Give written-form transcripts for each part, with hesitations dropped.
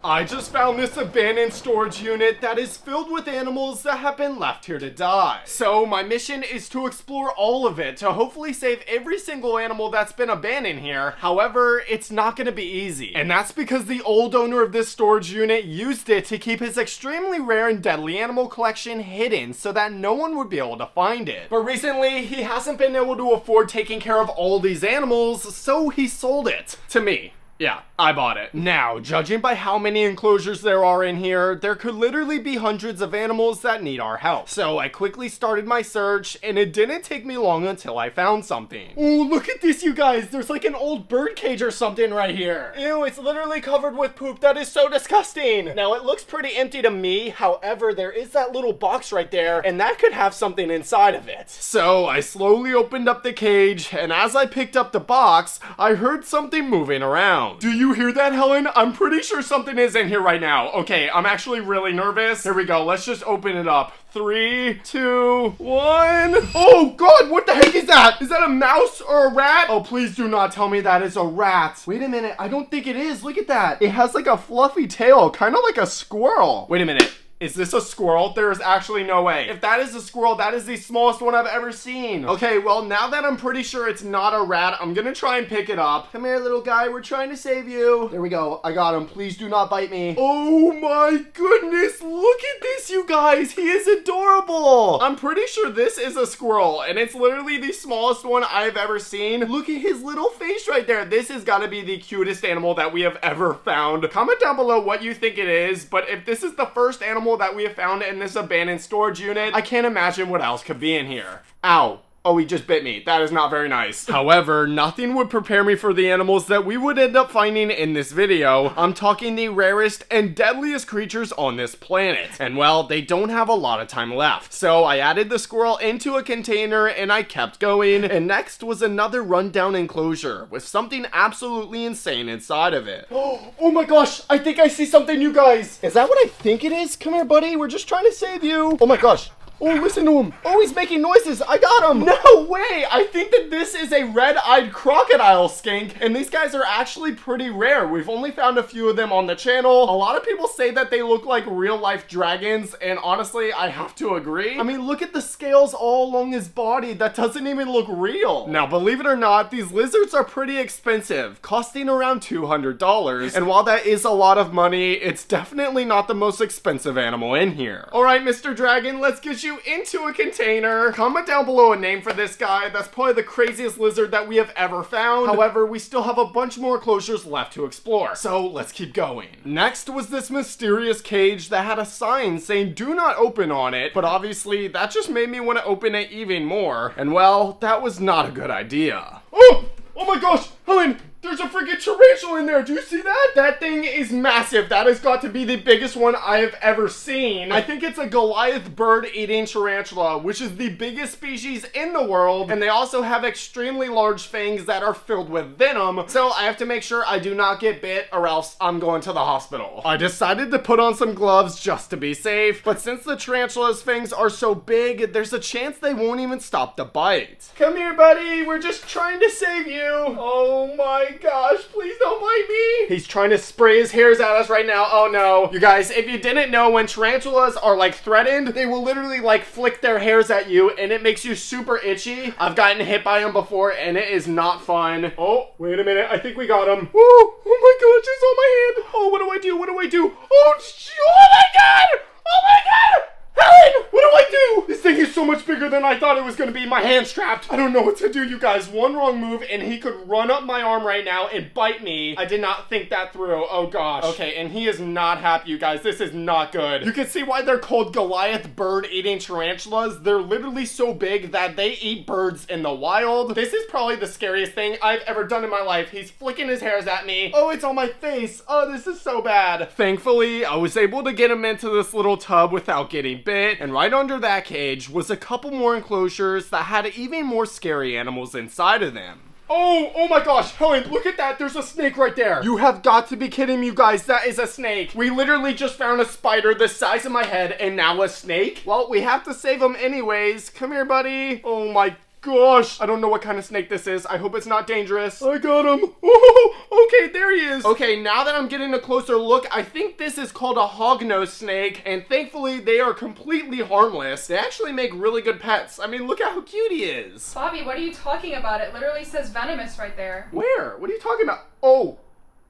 I just found this abandoned storage unit that is filled with animals that have been left here to die. So my mission is to explore all of it to hopefully save every single animal that's been abandoned here. However, it's not going to be easy. And that's because the old owner of this storage unit used it to keep his extremely rare and deadly animal collection hidden so that no one would be able to find it. But recently, he hasn't been able to afford taking care of all these animals, so he sold it to me. Yeah, I bought it. Now, judging by how many enclosures there are in here, there could literally be hundreds of animals that need our help. So I quickly started my search, and it didn't take me long until I found something. Oh, look at this, you guys. There's like an old bird cage or something right here. Ew, it's literally covered with poop. That is so disgusting. Now, it looks pretty empty to me. However, there is that little box right there, and that could have something inside of it. So I slowly opened up the cage, and as I picked up the box, I heard something moving around. Do you hear that, Helen? I'm pretty sure something is in here right now. Okay, I'm actually really nervous. Here we go. Let's just open it up. 3, 2, 1. Oh God, what the heck is that? Is that a mouse or a rat? Oh, please do not tell me that is a rat. Wait a minute. I don't think it is. Look at that. It has like a fluffy tail, kind of like a squirrel. Wait a minute. Is this a squirrel? There is actually no way. If that is a squirrel, that is the smallest one I've ever seen. Okay, well, now that I'm pretty sure it's not a rat, I'm gonna try and pick it up. Come here, little guy. We're trying to save you. There we go. I got him. Please do not bite me. Oh my goodness. Look at this, you guys. He is adorable. I'm pretty sure this is a squirrel, and it's literally the smallest one I've ever seen. Look at his little face right there. This has got to be the cutest animal that we have ever found. Comment down below what you think it is, but if this is the first animal that we have found in this abandoned storage unit, I can't imagine what else could be in here. Ow. Oh, he just bit me. That is not very nice. However, nothing would prepare me for the animals that we would end up finding in this video. I'm talking the rarest and deadliest creatures on this planet. And well, they don't have a lot of time left. So I added the squirrel into a container and I kept going. And next was another rundown enclosure with something absolutely insane inside of it. Oh my gosh, I think I see something, you guys. Is that what I think it is? Come here, buddy. We're just trying to save you. Oh my gosh. Oh, listen to him. Oh, he's making noises. I got him. No way. I think that this is a red-eyed crocodile skink, and these guys are actually pretty rare. We've only found a few of them on the channel. A lot of people say that they look like real-life dragons, and honestly, I have to agree. I mean, look at the scales all along his body. That doesn't even look real. Now, believe it or not, these lizards are pretty expensive, costing around $200. And while that is a lot of money, it's definitely not the most expensive animal in here. All right, Mr. Dragon, let's get you into a container. Comment down below a name for this guy. That's probably the craziest lizard that we have ever found. However, we still have a bunch more enclosures left to explore. So let's keep going. Next was this mysterious cage that had a sign saying do not open on it. But obviously that just made me want to open it even more. And well, that was not a good idea. Oh my gosh, Helen! There's a freaking tarantula in there. Do you see that? That thing is massive. That has got to be the biggest one I have ever seen. I think it's a Goliath bird-eating tarantula, which is the biggest species in the world. And they also have extremely large fangs that are filled with venom. So I have to make sure I do not get bit or else I'm going to the hospital. I decided to put on some gloves just to be safe. But since the tarantula's fangs are so big, there's a chance they won't even stop the bite. Come here, buddy. We're just trying to save you. Oh my gosh, please don't bite me. He's trying to spray his hairs at us right now. Oh no. You guys, if you didn't know, when tarantulas are like threatened, they will literally like flick their hairs at you and it makes you super itchy. I've gotten hit by them before and it is not fun. Oh, wait a minute. I think we got him. Woo! Oh my gosh, it's on my hand. Oh, what do I do? What do I do? Oh my god! Oh my god! Helen, what do I do? This thing is so much bigger than I thought it was going to be. My hand's trapped. I don't know what to do, you guys. One wrong move and he could run up my arm right now and bite me. I did not think that through. Oh gosh. Okay, and he is not happy, you guys. This is not good. You can see why they're called Goliath bird-eating tarantulas. They're literally so big that they eat birds in the wild. This is probably the scariest thing I've ever done in my life. He's flicking his hairs at me. Oh, it's on my face. Oh, this is so bad. Thankfully, I was able to get him into this little tub without getting bit, and right under that cage was a couple more enclosures that had even more scary animals inside of them. Oh my gosh, Helen, look at that. There's a snake right there. You have got to be kidding me, you guys. That is a snake. We literally just found a spider the size of my head and now a snake. Well, we have to save him anyways. Come here, buddy. Oh my gosh. I don't know what kind of snake this is. I hope it's not dangerous. I got him. Oh, okay, there he is. Okay, now that I'm getting a closer look, I think this is called a hognose snake, and thankfully they are completely harmless. They actually make really good pets. I mean, look at how cute he is. Bobby, what are you talking about? It literally says venomous right there. Where? What are you talking about? Oh.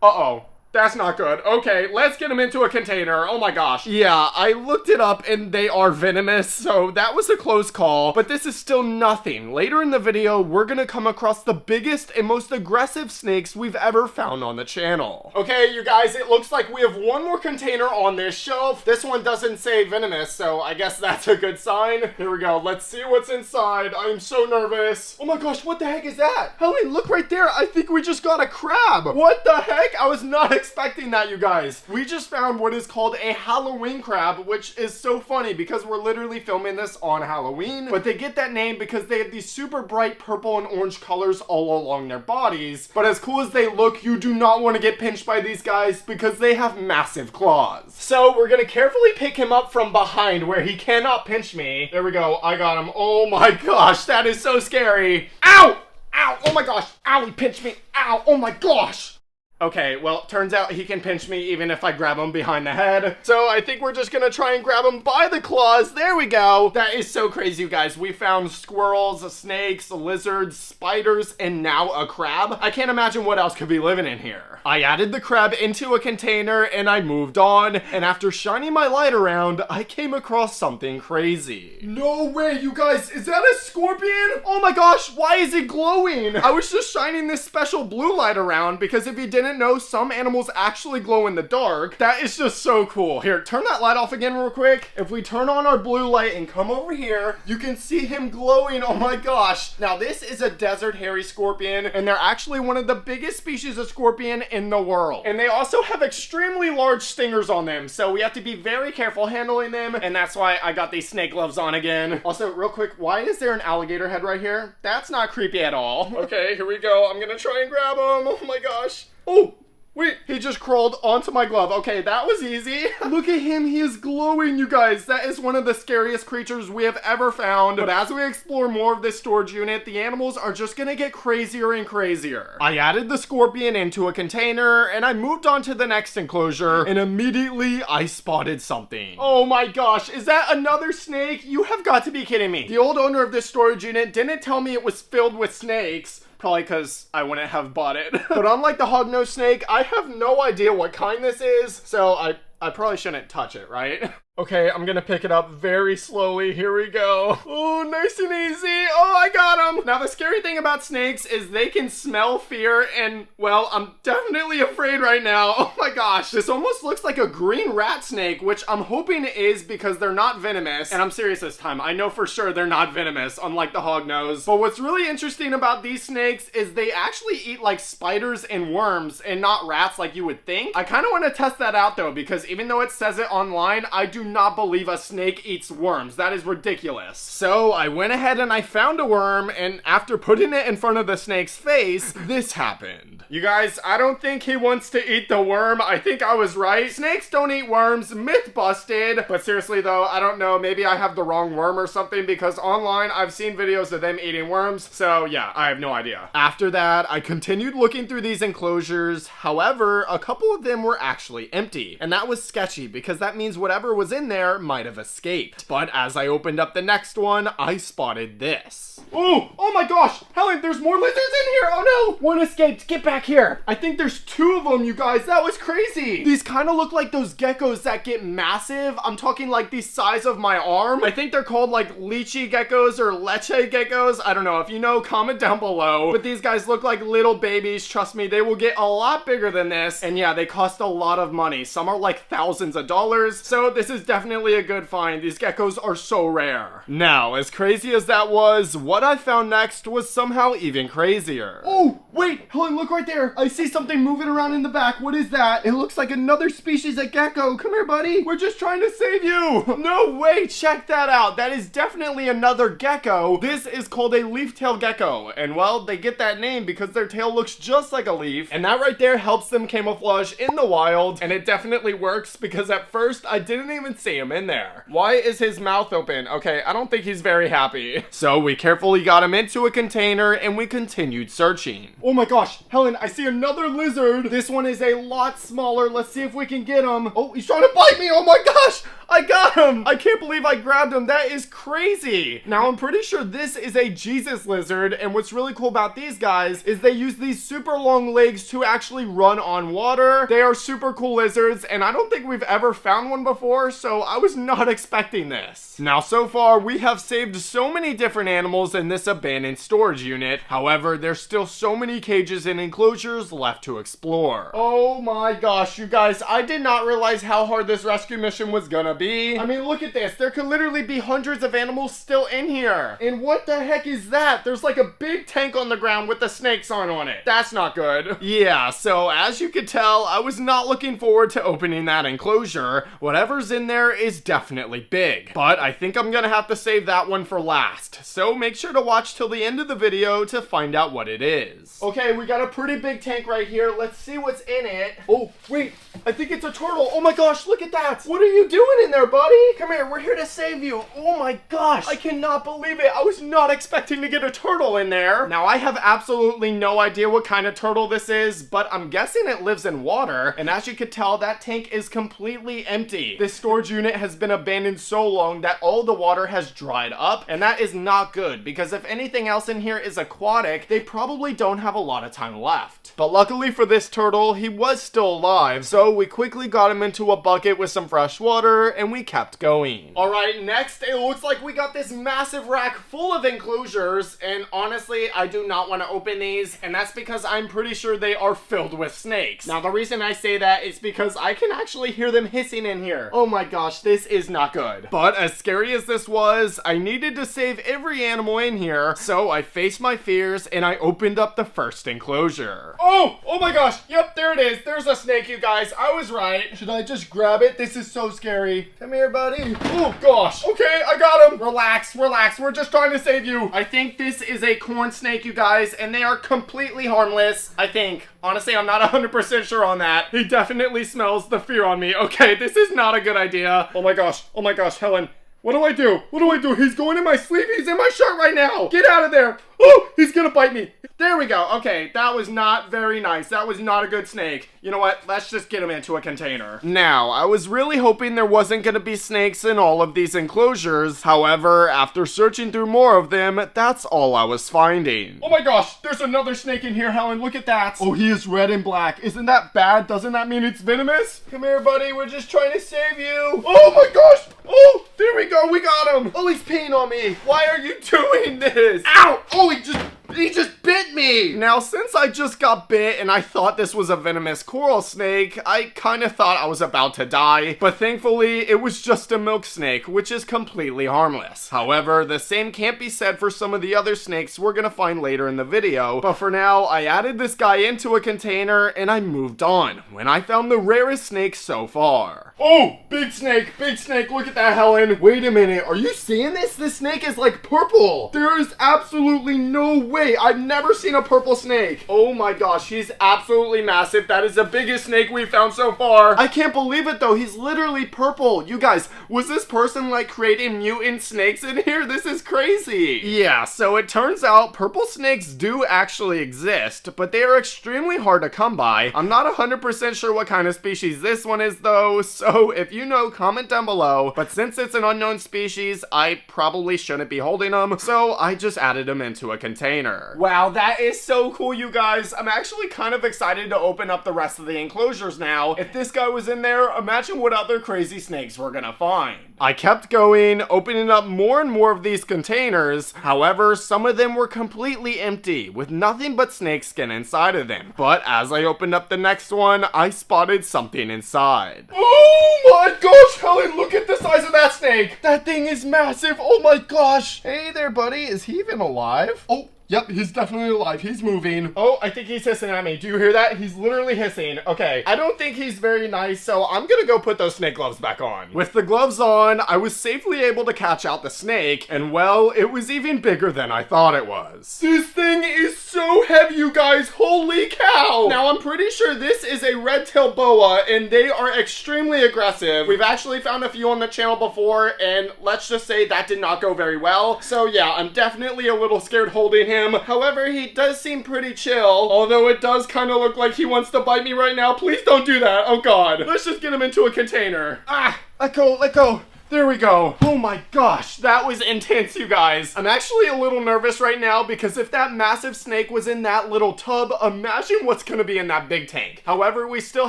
Uh-oh. That's not good. Okay, let's get them into a container. Oh my gosh. Yeah, I looked it up and they are venomous, so that was a close call, but this is still nothing. Later in the video, we're gonna come across the biggest and most aggressive snakes we've ever found on the channel. Okay, you guys, it looks like we have one more container on this shelf. This one doesn't say venomous, so I guess that's a good sign. Here we go. Let's see what's inside. I'm so nervous. Oh my gosh, what the heck is that? Helen, look right there. I think we just got a crab. What the heck? I was not expecting that, you guys. We just found what is called a Halloween crab, which is so funny because we're literally filming this on Halloween, but they get that name because they have these super bright purple and orange colors all along their bodies. But as cool as they look, you do not want to get pinched by these guys because they have massive claws. So we're gonna carefully pick him up from behind where he cannot pinch me. There we go. I got him. Oh my gosh, that is so scary. Ow! Ow! Oh my gosh. Ow, he pinched me. Ow! Oh my gosh. Okay, well, turns out he can pinch me even if I grab him behind the head. So I think we're just gonna try and grab him by the claws. There we go. That is so crazy, you guys. We found squirrels, snakes, lizards, spiders, and now a crab. I can't imagine what else could be living in here. I added the crab into a container and I moved on. And after shining my light around, I came across something crazy. No way, you guys. Is that a scorpion? Oh my gosh, why is it glowing? I was just shining this special blue light around because if you didn't know, some animals actually glow in the dark. That is just so cool. Here, turn that light off again real quick. If we turn on our blue light and come over here, you can see him glowing. Oh my gosh. Now this is a desert hairy scorpion, and they're actually one of the biggest species of scorpion in the world. And they also have extremely large stingers on them, so we have to be very careful handling them, and that's why I got these snake gloves on again. Also, real quick, why is there an alligator head right here? That's not creepy at all. Okay, here we go. I'm gonna try and grab him. Oh my gosh. Oh, wait, he just crawled onto my glove. Okay, that was easy. Look at him, he is glowing, you guys. That is one of the scariest creatures we have ever found. But as we explore more of this storage unit, the animals are just gonna get crazier and crazier. I added the scorpion into a container, and I moved on to the next enclosure, and immediately I spotted something. Oh my gosh, is that another snake? You have got to be kidding me. The old owner of this storage unit didn't tell me it was filled with snakes. Probably because I wouldn't have bought it. But unlike the hognose snake, I have no idea what kind this is, so I probably shouldn't touch it, right? Okay, I'm gonna pick it up very slowly. Here we go. Oh, nice and easy. Oh, I got him. Now, the scary thing about snakes is they can smell fear, and, well, I'm definitely afraid right now. Oh my gosh. This almost looks like a green rat snake, which I'm hoping it is because they're not venomous. And I'm serious this time. I know for sure they're not venomous, unlike the hognose. But what's really interesting about these snakes is they actually eat like spiders and worms and not rats like you would think. I kind of want to test that out though, because even though it says it online, I do not believe a snake eats worms. That is ridiculous. So I went ahead and I found a worm, and after putting it in front of the snake's face, this happened. You guys, I don't think he wants to eat the worm. I think I was right. Snakes don't eat worms. Myth busted. But seriously though, I don't know. Maybe I have the wrong worm or something, because online I've seen videos of them eating worms. So yeah, I have no idea. After that, I continued looking through these enclosures. However, a couple of them were actually empty. And that was sketchy, because that means whatever was in there might have escaped. But as I opened up the next one, I spotted this. Oh my gosh, Helen, there's more lizards in here. Oh no, one escaped. Get back here. I think there's two of them, you guys. That was crazy. These kind of look like those geckos that get massive. I'm talking like the size of my arm. I think they're called like lychee geckos or leche geckos. I don't know. If you know, comment down below. But these guys look like little babies. Trust me, they will get a lot bigger than this. And yeah, they cost a lot of money. Some are like thousands of dollars. So this is definitely a good find. These geckos are so rare. Now, as crazy as that was, what I found next was somehow even crazier. Oh, wait, Helen, look right there. I see something moving around in the back. What is that? It looks like another species of gecko. Come here, buddy. We're just trying to save you. No way, check that out. That is definitely another gecko. This is called a leaf-tailed gecko. And well, they get that name because their tail looks just like a leaf. And that right there helps them camouflage in the wild. And it definitely works, because at first I didn't even even see him in there. Why is his mouth open? Okay, I don't think he's very happy. So we carefully got him into a container and we continued searching. Oh my gosh, Helen, I see another lizard. This one is a lot smaller. Let's see if we can get him. Oh, he's trying to bite me. Oh my gosh, I got him. I can't believe I grabbed him. That is crazy. Now, I'm pretty sure this is a Jesus lizard, and what's really cool about these guys is they use these super long legs to actually run on water. They are super cool lizards, and I don't think we've ever found one before, so I was not expecting this. Now, so far, we have saved so many different animals in this abandoned storage unit. However, there's still so many cages and enclosures left to explore. Oh my gosh, you guys, I did not realize how hard this rescue mission was gonna be. I mean, look at this. There could literally be hundreds of animals still in here. And what the heck is that? There's like a big tank on the ground with the snakes on it. That's not good. Yeah, so as you could tell, I was not looking forward to opening that enclosure. Whatever's in there is definitely big. But I think I'm gonna have to save that one for last. So make sure to watch till the end of the video to find out what it is. Okay, we got a pretty big tank right here. Let's see what's in it. Oh, wait. I think it's a turtle. Oh my gosh, look at that. What are you doing in there, buddy? Come here, we're here to save you. Oh my gosh, I cannot believe it. I was not expecting to get a turtle in there. Now, I have absolutely no idea what kind of turtle this is, but I'm guessing it lives in water. And as you can tell, that tank is completely empty. This storage unit has been abandoned so long that all the water has dried up, and that is not good because if anything else in here is aquatic, they probably don't have a lot of time left. But luckily for this turtle, he was still alive, so we quickly got him into a bucket with some fresh water, and we kept going. All right, next, it looks like we got this massive rack full of enclosures, and honestly, I do not want to open these, and that's because I'm pretty sure they are filled with snakes. Now, the reason I say that is because I can actually hear them hissing in here. Oh my gosh, this is not good. But as scary as this was, I needed to save every animal in here, so I faced my fears, and I opened up the first enclosure. Oh my gosh, yep, there it is. There's a snake, you guys. I was right. Should I just grab it? This is so scary. Come here, buddy. Oh gosh. Okay, I got him. Relax, relax. We're just trying to save you. I think this is a corn snake, you guys, and they are completely harmless. I think. Honestly, I'm not 100% sure on that. He definitely smells the fear on me. Okay, this is not a good idea. Oh my gosh, Helen. What do I do? What do I do? He's going in my sleeve. He's in my shirt right now. Get out of there. Oh, he's gonna bite me. There we go. Okay, that was not very nice. That was not a good snake. You know what? Let's just get him into a container. Now, I was really hoping there wasn't gonna be snakes in all of these enclosures. However, after searching through more of them, that's all I was finding. Oh my gosh, there's another snake in here, Helen. Look at that. Oh, he is red and black. Isn't that bad? Doesn't that mean it's venomous? Come here, buddy. We're just trying to save you. Oh my gosh. Oh, there we go. We got him. Oh, he's peeing on me. Why are you doing this? Ow. Oh, he just bit me! Now, since I just got bit and I thought this was a venomous coral snake, I kind of thought I was about to die, but thankfully, it was just a milk snake, which is completely harmless. However, the same can't be said for some of the other snakes we're gonna find later in the video, but for now, I added this guy into a container and I moved on, when I found the rarest snake so far. Oh, big snake, look at that, Helen. Wait a minute, are you seeing this? This snake is like purple. There is absolutely no way. I've never seen a purple snake. Oh my gosh, he's absolutely massive. That is the biggest snake we've found so far. I can't believe it though. He's literally purple. You guys, was this person like creating mutant snakes in here? This is crazy. Yeah, so it turns out purple snakes do actually exist, but they are extremely hard to come by. I'm not 100% sure what kind of species this one is though, so if you know, comment down below. But since it's an unknown species, I probably shouldn't be holding them, so I just added them into a container. Wow, that is so cool, you guys. I'm actually kind of excited to open up the rest of the enclosures now. If this guy was in there, imagine what other crazy snakes we're gonna find. I kept going, opening up more and more of these containers. However, some of them were completely empty, with nothing but snake skin inside of them. But as I opened up the next one, I spotted something inside. Oh my gosh, Helen, look at the size of that snake. That thing is massive. Oh my gosh. Hey there, buddy. Is he even alive? Oh. Yep, he's definitely alive. He's moving. Oh, I think he's hissing at me. Do you hear that? He's literally hissing. Okay, I don't think he's very nice, so I'm gonna go put those snake gloves back on. With the gloves on, I was safely able to catch out the snake, and well, it was even bigger than I thought it was. This thing is so heavy, you guys. Holy cow! Now, I'm pretty sure this is a redtail boa, and they are extremely aggressive. We've actually found a few on the channel before, and let's just say that did not go very well. So yeah, I'm definitely a little scared holding him. However, he does seem pretty chill, although it does kind of look like he wants to bite me right now. Please don't do that. Oh god. Let's just get him into a container. Ah, let go, let go. There we go. Oh my gosh, that was intense, you guys. I'm actually a little nervous right now because if that massive snake was in that little tub, imagine what's gonna be in that big tank. However, we still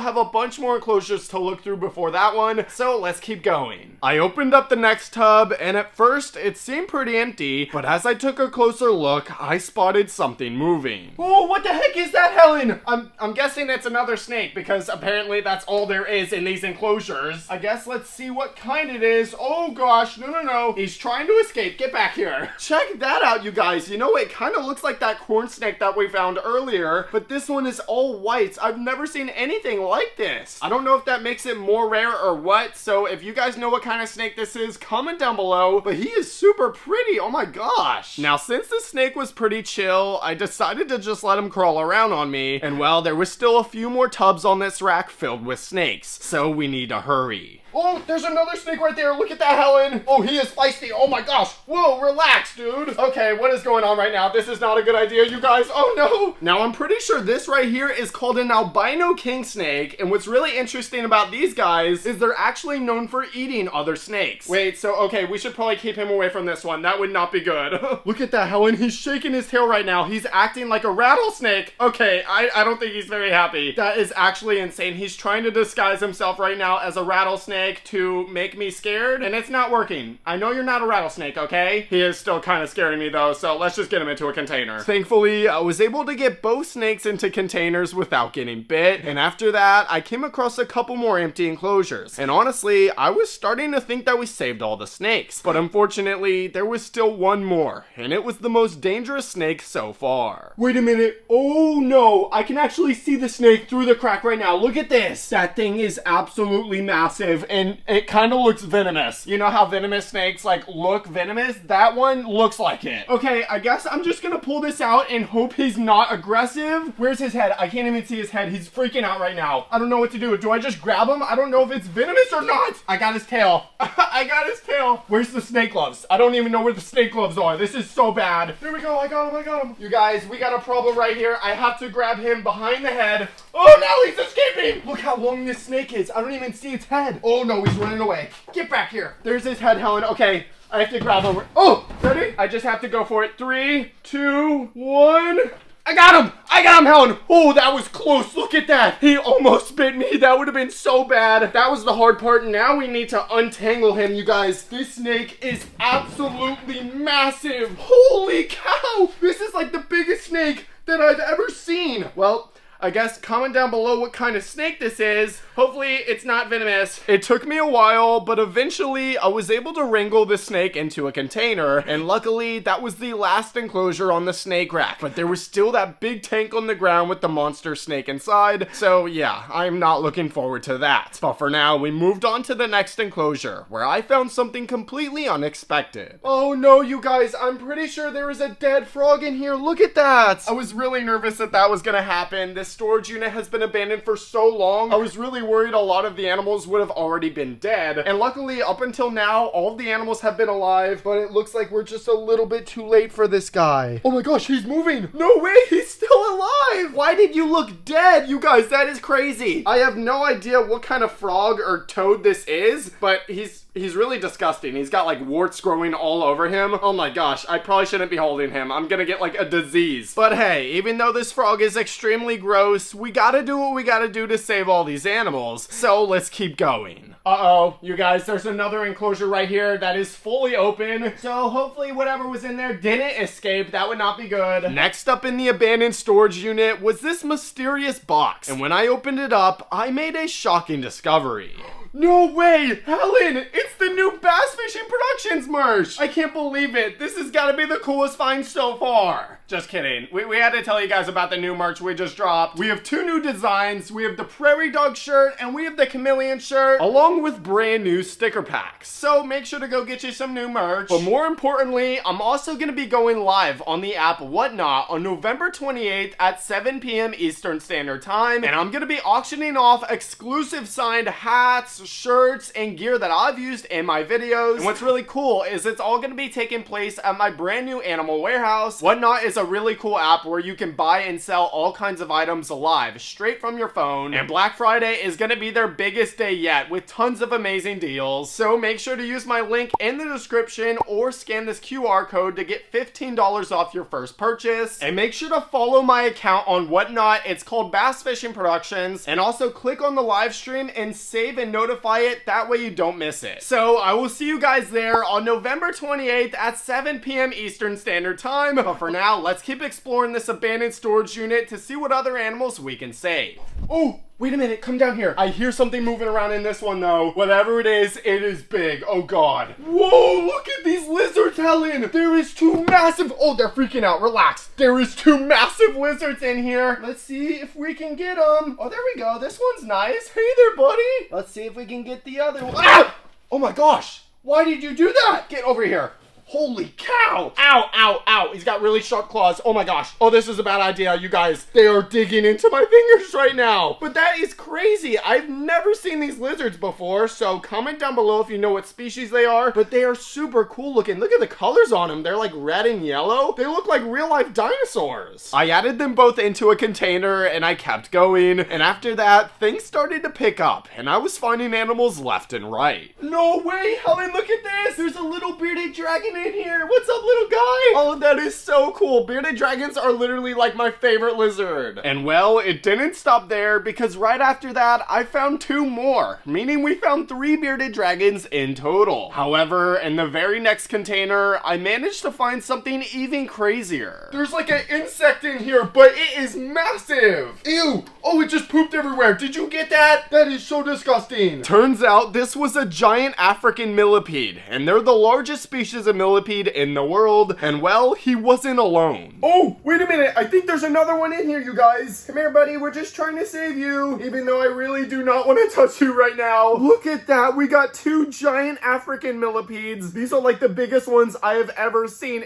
have a bunch more enclosures to look through before that one, so let's keep going. I opened up the next tub, and at first, it seemed pretty empty, but as I took a closer look, I spotted something moving. Oh, what the heck is that, Helen? I'm guessing it's another snake because apparently that's all there is in these enclosures. I guess let's see what kind it is. Oh gosh, no. He's trying to escape. Get back here. Check that out, you guys. You know, it kind of looks like that corn snake that we found earlier, but this one is all white. I've never seen anything like this. I don't know if that makes it more rare or what, so if you guys know what kind of snake this is, comment down below, but he is super pretty. Oh my gosh. Now, since the snake was pretty chill, I decided to just let him crawl around on me, and well, there was still a few more tubs on this rack filled with snakes, so we need to hurry. Oh, there's another snake right there. Look at that, Helen. Oh, he is feisty. Oh my gosh. Whoa, relax, dude. Okay, what is going on right now? This is not a good idea, you guys. Oh no. Now, I'm pretty sure this right here is called an albino king snake. And what's really interesting about these guys is they're actually known for eating other snakes. Wait, so, okay, we should probably keep him away from this one. That would not be good. Look at that, Helen. He's shaking his tail right now. He's acting like a rattlesnake. Okay, I don't think he's very happy. That is actually insane. He's trying to disguise himself right now as a rattlesnake to make me scared, and it's not working. I know you're not a rattlesnake, okay? He is still kind of scaring me though, so let's just get him into a container. Thankfully, I was able to get both snakes into containers without getting bit, and after that, I came across a couple more empty enclosures. And honestly, I was starting to think that we saved all the snakes, but unfortunately, there was still one more, and it was the most dangerous snake so far. Wait a minute. Oh no, I can actually see the snake through the crack right now. Look at this. That thing is absolutely massive, and it kind of looks venomous. You know how venomous snakes like look venomous? That one looks like it. Okay, I guess I'm just gonna pull this out and hope he's not aggressive. Where's his head? I can't even see his head. He's freaking out right now. I don't know what to do. Do I just grab him? I don't know if it's venomous or not. I got his tail. I got his tail. Where's the snake gloves? I don't even know where the snake gloves are. This is so bad. There we go. I got him. You guys, we got a problem right here. I have to grab him behind the head. Oh, now he's escaping. Look how long this snake is. I don't even see its head. Oh no, he's running away. Get back here. There's his head, Helen. Okay, I have to grab him. Oh, ready? I just have to go for it. 3, 2, 1. I got him, Helen. Oh, that was close. Look at that. He almost bit me. That would have been so bad. That was the hard part. Now we need to untangle him, you guys. This snake is absolutely massive. Holy cow. This is like the biggest snake that I've ever seen. Well, I guess comment down below what kind of snake this is. Hopefully it's not venomous. It took me a while, but eventually I was able to wrangle the snake into a container, and luckily that was the last enclosure on the snake rack. But there was still that big tank on the ground with the monster snake inside, so yeah, I'm not looking forward to that. But for now, we moved on to the next enclosure, where I found something completely unexpected. Oh no, you guys, I'm pretty sure there is a dead frog in here. Look at that. I was really nervous that that was gonna happen. This storage unit has been abandoned for so long. I was really worried a lot of the animals would have already been dead, and luckily up until now all of the animals have been alive, but it looks like we're just a little bit too late for this guy. Oh my gosh, he's moving. No way, he's still alive. Why did you look dead? You guys, that is crazy. I have no idea what kind of frog or toad this is, but he's really disgusting. He's got like warts growing all over him. Oh my gosh, I probably shouldn't be holding him. I'm gonna get like a disease. But hey, even though this frog is extremely gross, we gotta do what we gotta do to save all these animals. So let's keep going. Uh-oh, you guys, there's another enclosure right here that is fully open. So hopefully whatever was in there didn't escape. That would not be good. Next up in the abandoned storage unit was this mysterious box. And when I opened it up, I made a shocking discovery. No way! Helen! It's the new Bass Fishing Productions merch! I can't believe it! This has gotta be the coolest find so far! Just kidding. We had to tell you guys about the new merch we just dropped. We have 2 new designs. We have the prairie dog shirt and we have the chameleon shirt, along with brand new sticker packs. So make sure to go get you some new merch. But more importantly, I'm also going to be going live on the app Whatnot on November 28th at 7 p.m. Eastern Standard Time. And I'm going to be auctioning off exclusive signed hats, shirts, and gear that I've used in my videos. And what's really cool is it's all going to be taking place at my brand new animal warehouse. Whatnot is a really cool app where you can buy and sell all kinds of items live straight from your phone. And Black Friday is going to be their biggest day yet with tons of amazing deals. So make sure to use my link in the description or scan this QR code to get $15 off your first purchase. And make sure to follow my account on Whatnot. It's called Bass Fishing Productions. And also click on the live stream and save and notify it. That way you don't miss it. So I will see you guys there on November 28th at 7 p.m. Eastern Standard Time. But for now, let's keep exploring this abandoned storage unit to see what other animals we can save. Oh, wait a minute, come down here. I hear something moving around in this one though. Whatever it is big. Oh god. Whoa, look at these lizards, Helen. There is 2 massive, oh, they're freaking out, relax. There is 2 massive lizards in here. Let's see if we can get them. Oh, there we go, this one's nice. Hey there, buddy. Let's see if we can get the other one. Ah! Oh my gosh, why did you do that? Get over here. Holy cow! Ow, ow, ow. He's got really sharp claws. Oh my gosh. Oh, this is a bad idea, you guys. They are digging into my fingers right now. But that is crazy. I've never seen these lizards before, so comment down below if you know what species they are. But they are super cool looking. Look at the colors on them. They're like red and yellow. They look like real life dinosaurs. I added them both into a container and I kept going. And after that, things started to pick up and I was finding animals left and right. No way, Helen, look at this. There's a little bearded dragon in here. What's up, little guy? Oh, that is so cool. Bearded dragons are literally like my favorite lizard. And well, it didn't stop there because right after that, I found 2 more, meaning we found 3 bearded dragons in total. However, in the very next container, I managed to find something even crazier. There's like an insect in here, but it is massive. Ew. Oh, it just pooped everywhere. Did you get that? That is so disgusting. Turns out this was a giant African millipede, and they're the largest species of millipede in the world, and well, he wasn't alone. Oh, wait a minute, I think there's another one in here, you guys. Come here, buddy, we're just trying to save you, even though I really do not want to touch you right now. Look at that, we got 2 giant African millipedes. These are like the biggest ones I have ever seen.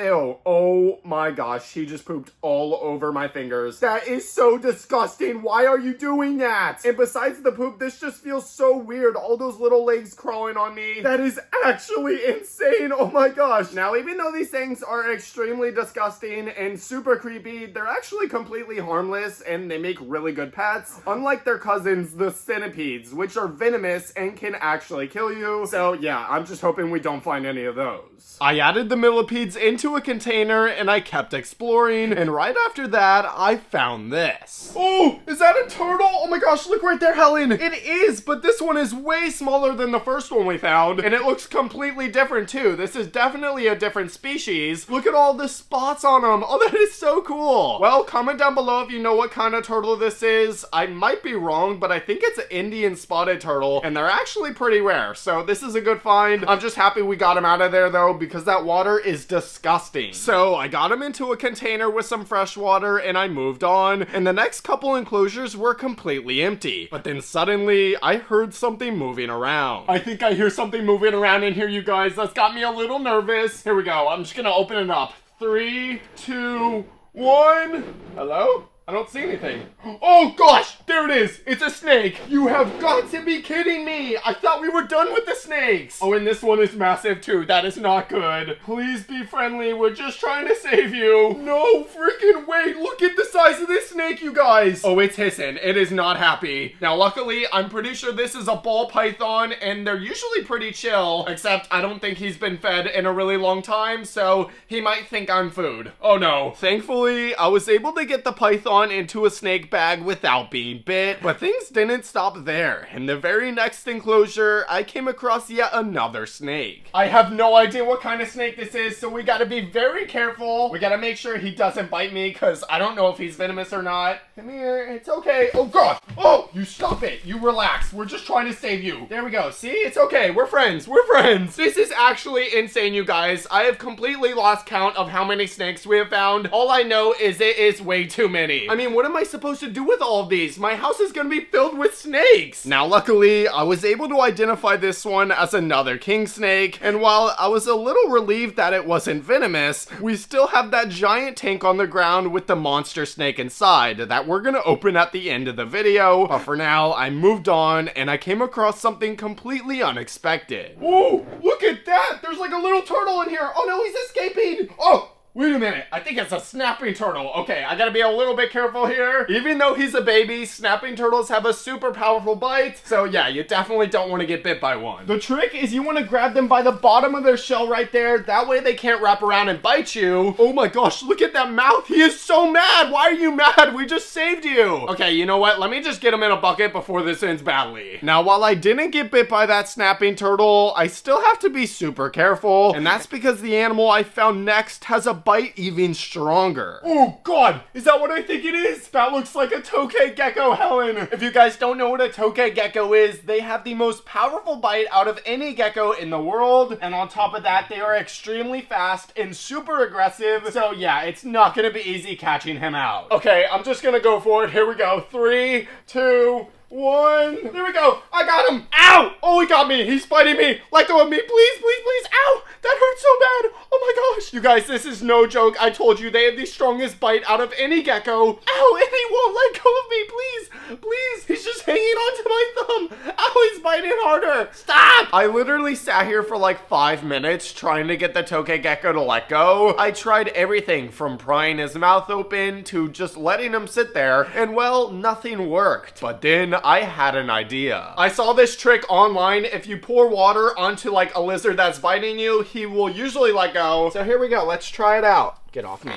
Ew, oh my gosh, he just pooped all over my fingers. That is so disgusting. Why are you doing that? And besides the poop, this just feels so weird. All those little legs crawling on me. That is actually insane. Oh my gosh. Now, even though these things are extremely disgusting and super creepy, they're actually completely harmless and they make really good pets. Unlike their cousins, the centipedes, which are venomous and can actually kill you. So yeah, I'm just hoping we don't find any of those. I added the millipedes into a container and I kept exploring, and right after that I found this. Oh, is that a turtle? Oh my gosh, look right there, Helen. It is, but this one is way smaller than the first one we found, and it looks completely different too. This is definitely a different species. Look at all the spots on them. Oh, that is so cool. Well, comment down below if you know what kind of turtle this is. I might be wrong, but I think it's an Indian spotted turtle, and they're actually pretty rare, so this is a good find. I'm just happy we got him out of there though, because that water is disgusting. So I got him into a container with some fresh water and I moved on, and the next couple enclosures were completely empty. But then suddenly I heard something moving around. I think I hear something moving around in here, you guys. That's got me a little nervous. Here we go. I'm just gonna open it up. 3, 2, 1. Hello? I don't see anything. Oh gosh, there it is. It's a snake. You have got to be kidding me. I thought we were done with the snakes. Oh, and this one is massive too. That is not good. Please be friendly. We're just trying to save you. No freaking way. Look at the size of this snake, you guys. Oh, it's hissing. It is not happy. Now, luckily, I'm pretty sure this is a ball python and they're usually pretty chill, except I don't think he's been fed in a really long time, so he might think I'm food. Oh no. Thankfully, I was able to get the python on into a snake bag without being bit. But things didn't stop there. In the very next enclosure, I came across yet another snake. I have no idea what kind of snake this is, so we gotta be very careful. We gotta make sure he doesn't bite me, because I don't know if he's venomous or not. Come here, it's okay. Oh god! Oh, you stop it. You relax. We're just trying to save you. There we go. See? It's okay. We're friends. We're friends. This is actually insane, you guys. I have completely lost count of how many snakes we have found. All I know is it is way too many. I mean, what am I supposed to do with all of these? My house is gonna be filled with snakes. Now, luckily, I was able to identify this one as another king snake, and while I was a little relieved that it wasn't venomous, we still have that giant tank on the ground with the monster snake inside that we're gonna open at the end of the video. But for now, I moved on and I came across something completely unexpected. Whoa, look at that! There's like a little turtle in here. Oh no, he's escaping. Oh, wait a minute, I think it's a snapping turtle. Okay, I gotta be a little bit careful here. Even though he's a baby, snapping turtles have a super powerful bite. So yeah, you definitely don't want to get bit by one. The trick is you want to grab them by the bottom of their shell right there. That way they can't wrap around and bite you. Oh my gosh, look at that mouth. He is so mad. Why are you mad? We just saved you. Okay, you know what? Let me just get him in a bucket before this ends badly. Now, while I didn't get bit by that snapping turtle, I still have to be super careful. And that's because the animal I found next has a bite even stronger. Oh god, is that what I think it is? That looks like a tokay gecko, Helen. If you guys don't know what a tokay gecko is, they have the most powerful bite out of any gecko in the world. And on top of that, they are extremely fast and super aggressive. So yeah, it's not gonna be easy catching him out. Okay, I'm just gonna go for it. Here we go. 3, 2, 1. There we go. I got him. Ow! Oh, he got me. He's biting me. Let go of me. Please, please, please. Ow! That hurts so bad. Oh my gosh. You guys, this is no joke. I told you they have the strongest bite out of any gecko. Ow! And he won't let go of me. Please. Please. He's just hanging onto my thumb. Ow! He's biting harder. Stop! I literally sat here for like 5 minutes trying to get the tokay gecko to let go. I tried everything from prying his mouth open to just letting him sit there. And well, nothing worked. But then I had an idea. I saw this trick online. If you pour water onto like a lizard that's biting you, he will usually let go. So here we go. Let's try it out. Get off me.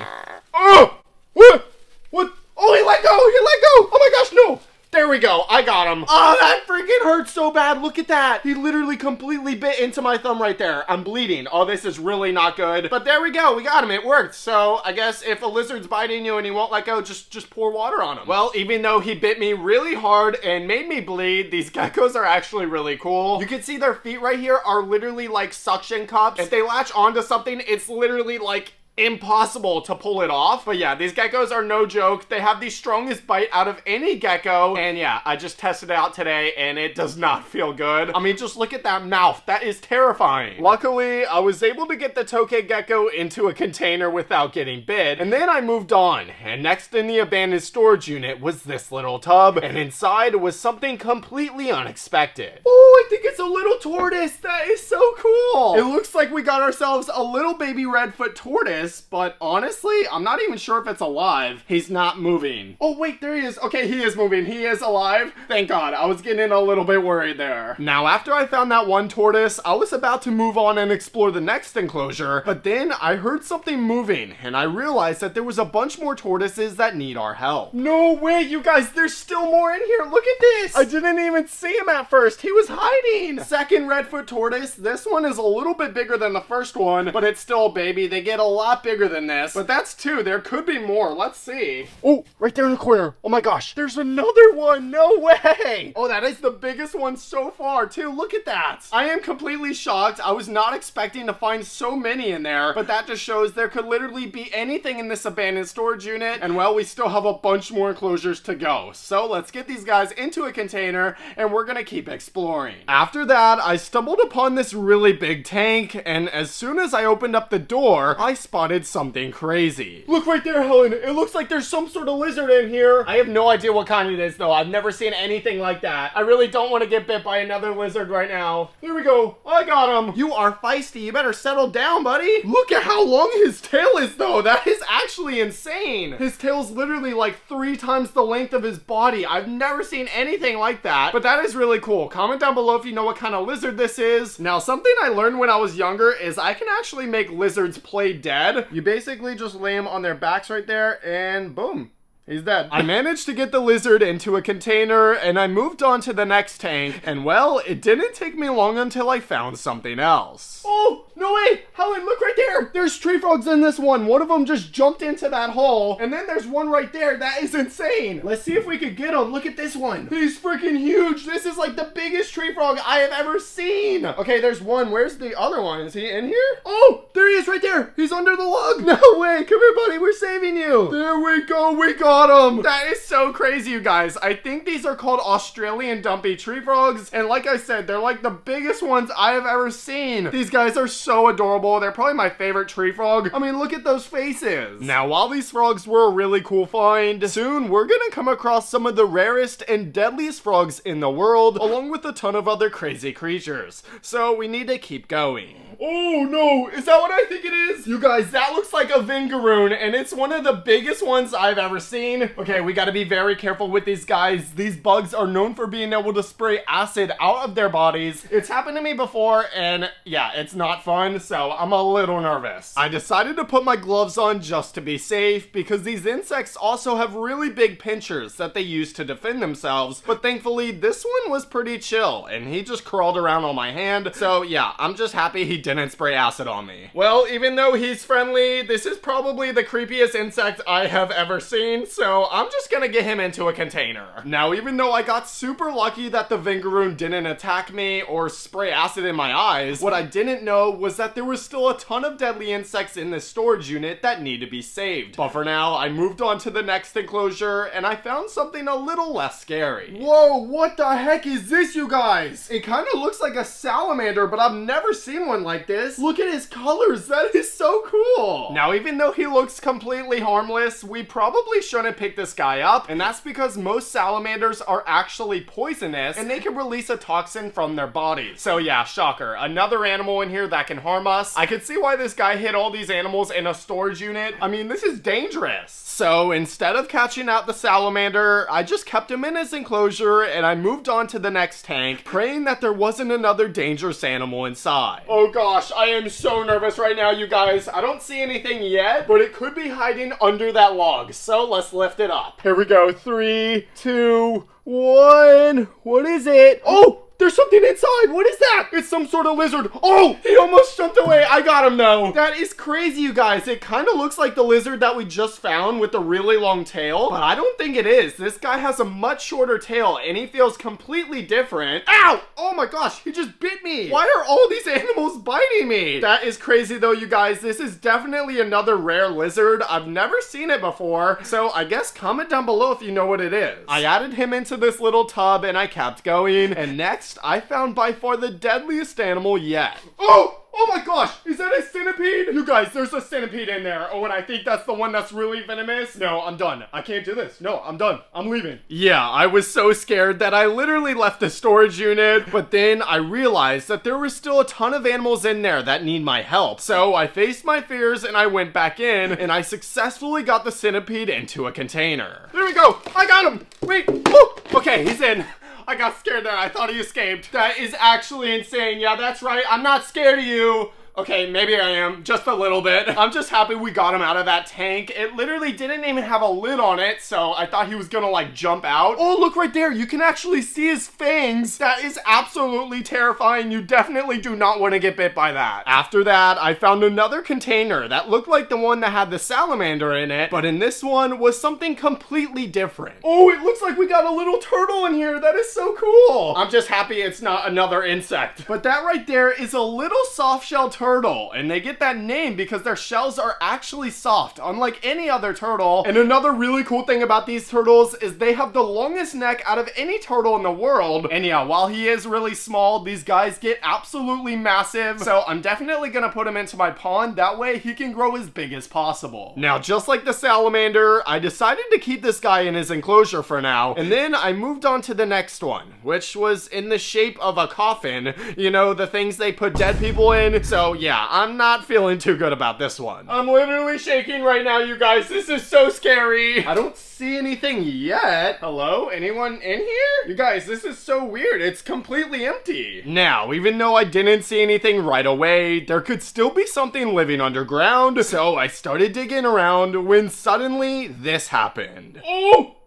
Oh! What? What? Oh, he let go! He let go! Oh my gosh, no! There we go. I got him. Oh, that freaking hurts so bad. Look at that. He literally completely bit into my thumb right there. I'm bleeding. Oh, this is really not good. But there we go. We got him. It worked. So I guess if a lizard's biting you and he won't let go, just pour water on him. Well, even though he bit me really hard and made me bleed, these geckos are actually really cool. You can see their feet right here are literally like suction cups. If they latch onto something, it's literally like impossible to pull it off. But yeah, these geckos are no joke. They have the strongest bite out of any gecko. And yeah, I just tested it out today and it does not feel good. I mean, just look at that mouth. That is terrifying. Luckily, I was able to get the tokay gecko into a container without getting bit. And then I moved on. And next in the abandoned storage unit was this little tub. And inside was something completely unexpected. Oh, I think it's a little tortoise. That is so cool. It looks like we got ourselves a little baby redfoot tortoise. But honestly, I'm not even sure if it's alive. He's not moving. Oh wait, there he is. Okay, he is moving. He is alive. Thank God. I was getting a little bit worried there. Now, after I found that one tortoise, I was about to move on and explore the next enclosure, but then I heard something moving and I realized that there was a bunch more tortoises that need our help. No way, you guys, there's still more in here. Look at this. I didn't even see him at first. He was hiding. Second redfoot tortoise. This one is a little bit bigger than the first one, but it's still a baby. They get a lot bigger than this, but that's 2. There could be more. Let's see. Oh, right there in the corner. Oh my gosh, there's another one. No way. Oh, that is the biggest one so far too. Look at that. I am completely shocked. I was not expecting to find so many in there, but that just shows there could literally be anything in this abandoned storage unit. And well, we still have a bunch more enclosures to go. So let's get these guys into a container and we're gonna keep exploring. After that, I stumbled upon this really big tank, and as soon as I opened up the door, I spotted something crazy. Look right there, Helen. It looks like there's some sort of lizard in here. I have no idea what kind it is though. I've never seen anything like that. I really don't want to get bit by another lizard right now. There we go. I got him. You are feisty. You better settle down, buddy. Look at how long his tail is though. That is actually insane. His tail's literally like 3 times the length of his body. I've never seen anything like that, but that is really cool. Comment down below if you know what kind of lizard this is. Now, something I learned when I was younger is I can actually make lizards play dead. You basically just lay them on their backs right there and boom. He's dead. I managed to get the lizard into a container and I moved on to the next tank, and well, it didn't take me long until I found something else. Oh, no way! Helen, look right there! There's tree frogs in this one. One of them just jumped into that hole, and then there's one right there. That is insane. Let's see if we could get him. Look at this one. He's freaking huge. This is like the biggest tree frog I have ever seen. Okay, there's one. Where's the other one? Is he in here? Oh, there he is right there. He's under the log. No way. Come here, buddy. We're saving you. There we go. We got him. That is so crazy, you guys. I think these are called Australian dumpy tree frogs, and like I said, they're like the biggest ones I have ever seen. These guys are so adorable. They're probably my favorite tree frog. I mean, look at those faces. Now, while these frogs were a really cool find, soon we're gonna come across some of the rarest and deadliest frogs in the world, along with a ton of other crazy creatures. So we need to keep going. Oh no, is that what I think it is? You guys, that looks like a vingaroon, and it's one of the biggest ones I've ever seen. Okay, we gotta be very careful with these guys. These bugs are known for being able to spray acid out of their bodies. It's happened to me before, and yeah, it's not fun, so I'm a little nervous. I decided to put my gloves on just to be safe, because these insects also have really big pinchers that they use to defend themselves, but thankfully this one was pretty chill, and he just crawled around on my hand, so yeah, I'm just happy he didn't spray acid on me. Well, even though he's friendly, this is probably the creepiest insect I have ever seen, so I'm just gonna get him into a container. Now, even though I got super lucky that the vingaroon didn't attack me or spray acid in my eyes, what I didn't know was that there was still a ton of deadly insects in this storage unit that need to be saved. But for now, I moved on to the next enclosure, and I found something a little less scary. Whoa, what the heck is this, you guys? It kind of looks like a salamander, but I've never seen one like this. Look at his colors. That is so cool. Now, even though he looks completely harmless, we probably shouldn't pick this guy up, and that's because most salamanders are actually poisonous, and they can release a toxin from their bodies. So yeah, shocker. Another animal in here that can harm us. I could see why this guy hid all these animals in a storage unit. I mean, this is dangerous. So instead of catching out the salamander, I just kept him in his enclosure, and I moved on to the next tank, praying that there wasn't another dangerous animal inside. Oh gosh, I am so nervous right now, you guys. I don't see anything yet, but it could be hiding under that log. So let's lift it up. Here we go. 3, 2, 1. What is it? Oh! There's something inside. What is that? It's some sort of lizard. Oh, he almost jumped away. I got him though. That is crazy, you guys. It kind of looks like the lizard that we just found with the really long tail, but I don't think it is. This guy has a much shorter tail and he feels completely different. Ow! Oh my gosh, he just bit me. Why are all these animals biting me? That is crazy though, you guys. This is definitely another rare lizard. I've never seen it before, so I guess comment down below if you know what it is. I added him into this little tub and I kept going, and next I found by far the deadliest animal yet. Oh! Oh my gosh, is that a centipede? You guys, there's a centipede in there. Oh, and I think that's the one that's really venomous. No, I'm done. I can't do this. No, I'm done. I'm leaving. Yeah, I was so scared that I literally left the storage unit, but then I realized that there was still a ton of animals in there that need my help. So I faced my fears and I went back in, and I successfully got the centipede into a container. There we go. I got him. Wait. Oh, okay, he's in. I got scared there. I thought he escaped. That is actually insane. Yeah, that's right. I'm not scared of you. Okay, maybe I am, just a little bit. I'm just happy we got him out of that tank. It literally didn't even have a lid on it, so I thought he was gonna like jump out. Oh, look right there. You can actually see his fangs. That is absolutely terrifying. You definitely do not want to get bit by that. After that, I found another container that looked like the one that had the salamander in it, but in this one was something completely different. Oh, it looks like we got a little turtle in here. That is so cool. I'm just happy it's not another insect. But that right there is a little soft-shelled turtle, and they get that name because their shells are actually soft, unlike any other turtle. And another really cool thing about these turtles is they have the longest neck out of any turtle in the world. And yeah, while he is really small, these guys get absolutely massive, so I'm definitely gonna put him into my pond. That way he can grow as big as possible. Now, just like the salamander, I decided to keep this guy in his enclosure for now, and then I moved on to the next one, which was in the shape of a coffin. You know, the things they put dead people in. So So yeah, I'm not feeling too good about this one. I'm literally shaking right now, you guys. This is so scary. I don't see anything yet. Hello? Anyone in here? You guys, this is so weird. It's completely empty. Now, even though I didn't see anything right away, there could still be something living underground. So I started digging around when suddenly this happened.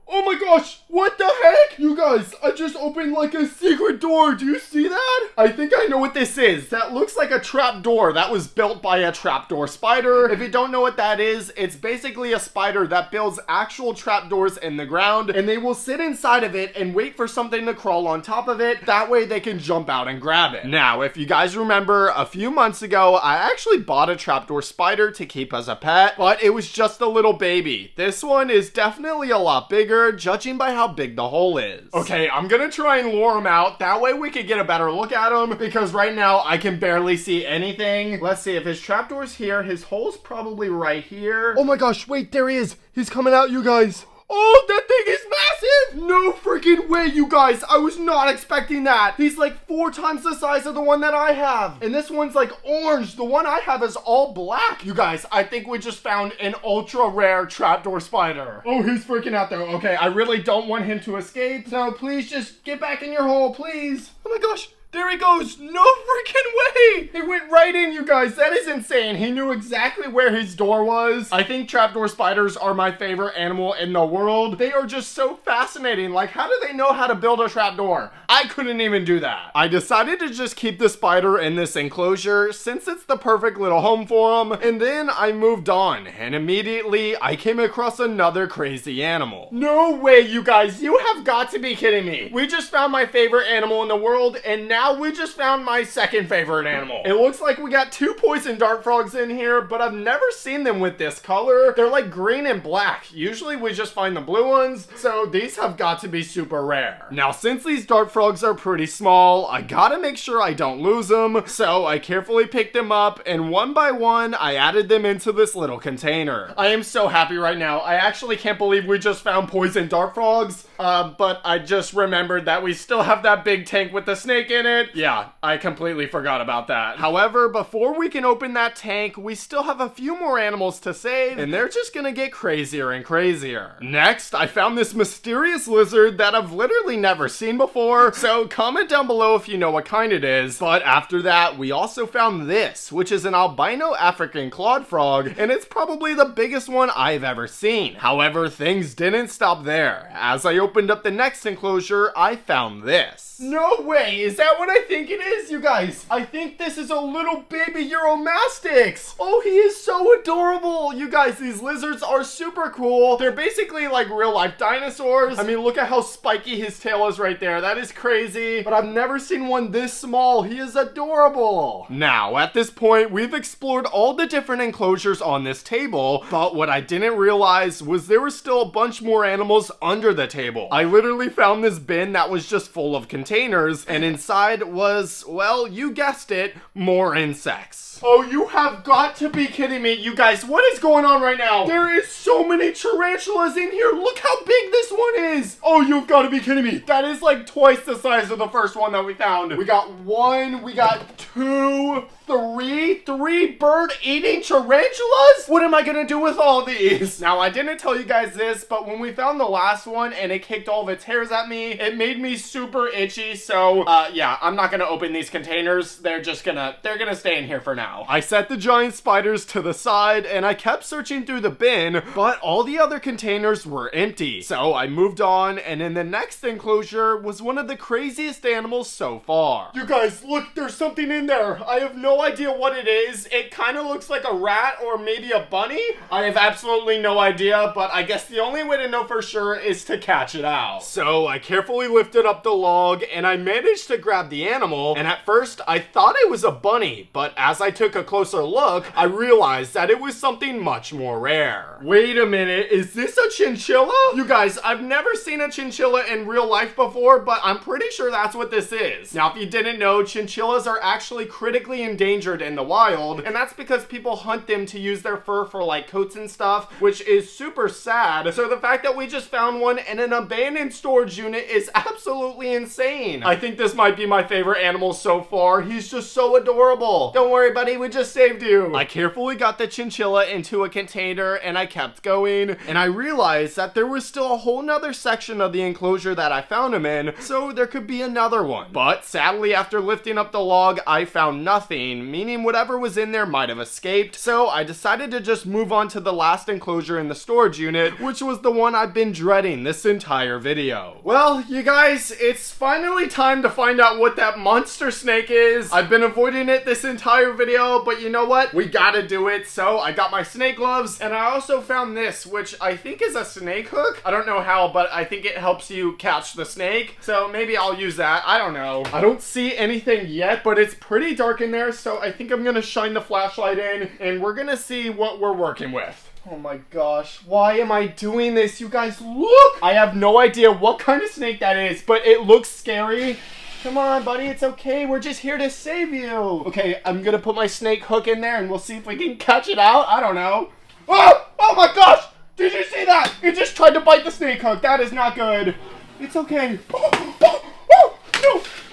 Oh my gosh, what the heck? You guys, I just opened like a secret door. Do you see that? I think I know what this is. That looks like a trapdoor that was built by a trapdoor spider. If you don't know what that is, it's basically a spider that builds actual trapdoors in the ground, and they will sit inside of it and wait for something to crawl on top of it. That way they can jump out and grab it. Now, if you guys remember, a few months ago, I actually bought a trapdoor spider to keep as a pet, but it was just a little baby. This one is definitely a lot bigger, judging by how big the hole is. Okay, I'm gonna try and lure him out. That way we could get a better look at him, because right now I can barely see anything. Let's see, if his trapdoor's here, his hole's probably right here. Oh my gosh, wait, there he is. He's coming out, you guys. Oh, that thing is massive! No freaking way, you guys. I was not expecting that. He's like 4 times the size of the one that I have. And this one's like orange. The one I have is all black. You guys, I think we just found an ultra rare trapdoor spider. Oh, he's freaking out there. Okay, I really don't want him to escape. So please just get back in your hole, please. Oh my gosh. There he goes. No freaking way. He went right in, you guys. That is insane. He knew exactly where his door was. I think trapdoor spiders are my favorite animal in the world. They are just so fascinating. Like, how do they know how to build a trapdoor? I couldn't even do that. I decided to just keep the spider in this enclosure since it's the perfect little home for him. And then I moved on, and immediately I came across another crazy animal. No way, you guys. You have got to be kidding me. We just found my favorite animal in the world, and now we just found my second favorite animal. It looks like we got 2 poison dart frogs in here, but I've never seen them with this color. They're like green and black. Usually we just find the blue ones, so these have got to be super rare. Now, since these dart frogs are pretty small, I gotta make sure I don't lose them, so I carefully picked them up, and one by one, I added them into this little container. I am so happy right now. I actually can't believe we just found poison dart frogs, but I just remembered that we still have that big tank with the snake in it. Yeah, I completely forgot about that. However, before we can open that tank, we still have a few more animals to save, and they're just gonna get crazier and crazier. Next, I found this mysterious lizard that I've literally never seen before, so comment down below if you know what kind it is. But after that, we also found this, which is an albino African clawed frog, and it's probably the biggest one I've ever seen. However, things didn't stop there. As I opened up the next enclosure, I found this. No way, is that what I think it is, you guys? I think this is a little baby Euromastix. Oh, he is so adorable. You guys, these lizards are super cool. They're basically like real life dinosaurs. I mean, look at how spiky his tail is right there. That is crazy, but I've never seen one this small. He is adorable. Now, at this point, we've explored all the different enclosures on this table, but what I didn't realize was there were still a bunch more animals under the table. I literally found this bin that was just full of containers, and inside was, well, you guessed it, more insects. Oh, you have got to be kidding me. You guys, what is going on right now? There is so many tarantulas in here. Look how big this one is. Oh, you've got to be kidding me. That is like twice the size of the first one that we found. We got 1, we got 2, 3 bird-eating tarantulas? What am I gonna do with all these? Now, I didn't tell you guys this, but when we found the last one and it kicked all of its hairs at me, it made me super itchy, so, yeah, I'm not gonna open these containers. They're gonna stay in here for now. I set the giant spiders to the side, and I kept searching through the bin, but all the other containers were empty. So I moved on, and in the next enclosure was one of the craziest animals so far. You guys, look, there's something in there. I have no idea what it is. It kind of looks like a rat or maybe a bunny. I have absolutely no idea, but I guess the only way to know for sure is to catch it out. So I carefully lifted up the log, and I managed to grab the animal, and at first I thought it was a bunny, but as I took a closer look, I realized that it was something much more rare. Wait a minute, is this a chinchilla? You guys, I've never seen a chinchilla in real life before, but I'm pretty sure that's what this is. Now, if you didn't know, chinchillas are actually actually critically endangered in the wild, and that's because people hunt them to use their fur for like coats and stuff, which is super sad. So the fact that we just found one in an abandoned storage unit is absolutely insane. I think this might be my favorite animal so far. He's just so adorable. Don't worry, buddy, we just saved you. I carefully got the chinchilla into a container and I kept going, and I realized that there was still a whole nother section of the enclosure that I found him in, so there could be another one. But sadly, after lifting up the log, I found nothing, meaning whatever was in there might have escaped. So I decided to just move on to the last enclosure in the storage unit, which was the one I've been dreading this entire video. Well, you guys, it's finally time to find out what that monster snake is. I've been avoiding it this entire video, but you know what? We gotta do it. So I got my snake gloves, and I also found this, which I think is a snake hook. I don't know how, but I think it helps you catch the snake. So maybe I'll use that. I don't know. I don't see anything yet, but it's pretty dark in there, so I think I'm gonna shine the flashlight in, and we're gonna see what we're working with. Oh my gosh, why am I doing this? You guys, look! I have no idea what kind of snake that is, but it looks scary. Come on, buddy, it's okay. We're just here to save you. Okay, I'm gonna put my snake hook in there and we'll see if we can catch it out. I don't know. Oh! Oh my gosh! Did you see that? It just tried to bite the snake hook. That is not good. It's okay.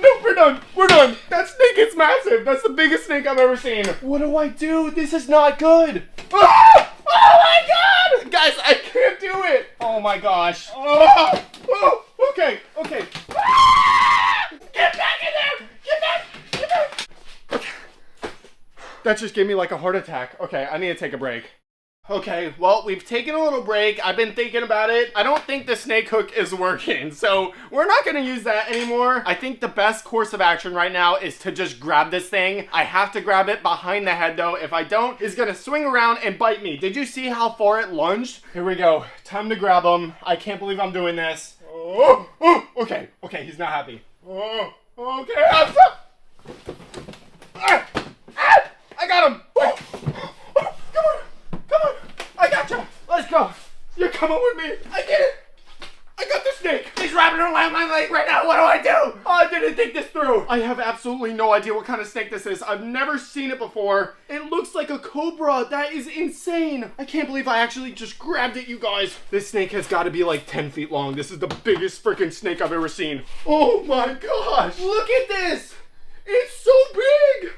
No, we're done. We're done. That snake is massive. That's the biggest snake I've ever seen. What do I do? This is not good. Ah! Oh my god! Guys, I can't do it. Oh my gosh. Oh, okay. Ah! Get back in there! Get back! Okay. That just gave me like a heart attack. Okay, I need to take a break. Okay, well, we've taken a little break. I've been thinking about it. I don't think the snake hook is working, so we're not gonna use that anymore. I think the best course of action right now is to just grab this thing. I have to grab it behind the head, though. If I don't, it's gonna swing around and bite me. Did you see how far it lunged? Here we go. Time to grab him. I can't believe I'm doing this. Okay, he's not happy. Okay, I got him. Come on, I got you. Let's go. You're coming with me. I get it. I got the snake. He's wrapping around my leg right now. What do I do? Oh, I didn't think this through. I have absolutely no idea what kind of snake this is. I've never seen it before. It looks like a cobra. That is insane. I can't believe I actually just grabbed it, you guys. This snake has got to be like 10 feet long. This is the biggest freaking snake I've ever seen. Oh my gosh. Look at this. It's so big.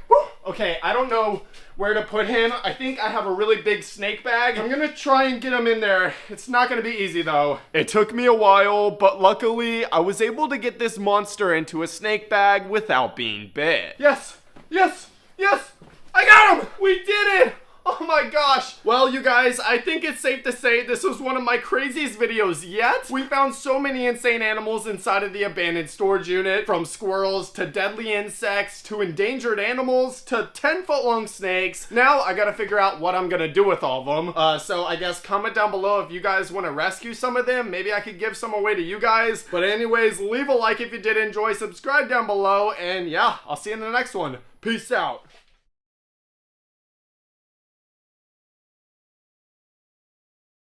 Okay, I don't know where to put him. I think I have a really big snake bag. I'm gonna try and get him in there. It's not gonna be easy though. It took me a while, but luckily I was able to get this monster into a snake bag without being bit. Yes, I got him. We did it. Oh my gosh. Well, you guys, I think it's safe to say this was one of my craziest videos yet. We found so many insane animals inside of the abandoned storage unit, from squirrels to deadly insects to endangered animals to 10-foot long snakes. Now I gotta figure out what I'm gonna do with all of them. So I guess comment down below if you guys want to rescue some of them. Maybe I could give some away to you guys. But anyways, leave a like if you did enjoy, subscribe down below, and yeah, I'll see you in the next one. Peace out.